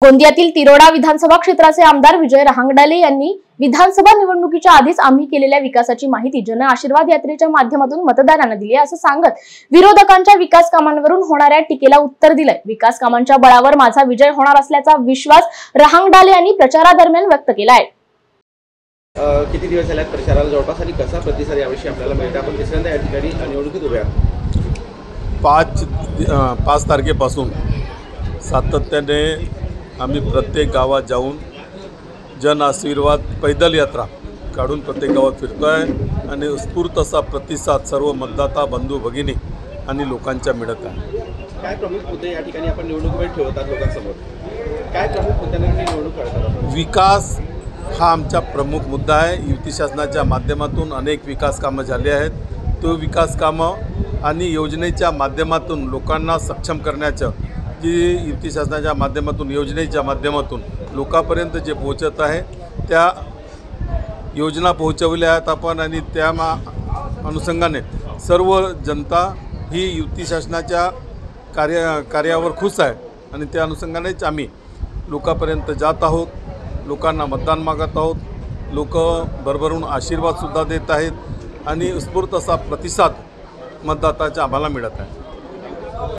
गोंदियातील तिरोडा विधानसभा क्षेत्राचे आमदार विजय रहांगडाले यांनी विधानसभा निवडणुकीच्या आधीच आम्ही केलेल्या विकासाची माहिती जन आशीर्वाद यात्रेच्या माध्यमातून मतदारांना दिली आहे, असं सांगत विरोधकांच्या विकास कामांवरून होणाऱ्या टीकेला उत्तर दिलंय। विकास कामांच्या बळावर माझा विजय होणार असल्याचा विश्वास रहांगडाले यांनी प्रचारादरम्यान व्यक्त केला आहे। किती दिवस झाले प्रचाराला जवळपास आणि कसा प्रतिसाद याविषयी आपल्याला मिळतो? आपण तिसऱ्यांदा या ठिकाणी निवडणुकीत उभे आहात। 5 तारखेपासून सातत्याने आम्ही प्रत्येक गावात जाऊन जन आशीर्वाद पैदल यात्रा काढून प्रत्येक गावात फिरतोय आणि उत्स्फूर्त असा प्रतिसाद सर्व मतदाता बंधू भगिनी आणि लोकांच्या मिळत आहे। काय प्रमुख मुद्दे या ठिकाणी आपण निवडणुकीत ठेवतात लोकांसमोर? काय प्रमुख मुद्द्यांवर निवडणूक करतात? विकास हा आमचा प्रमुख मुद्दा आहे। युती शासनाच्या माध्यमातून अनेक विकास कामं झाले आहेत। तो विकास कामं आणि योजनेच्या माध्यमातून लोकांना सक्षम करण्याचं जी युती शासनाच्या माध्यमातून योजनेच्या माध्यमातून लोकांपर्यंत जे पोहोचत आहे त्या योजना पोहोचवल्या आहेत आपण आणि त्या अनुषंगाने सर्व जनता ही युती शासनाच्या कार्यावर खुश आहे आणि त्या अनुषंगानेच आम्ही लोकांपर्यंत जात आहोत, लोकांना मतदान मागत आहोत। लोक भरभरून आशीर्वादसुद्धा देत आहेत आणि उत्स्फूर्त असा प्रतिसाद मतदाताचा आम्हाला मिळत आहे।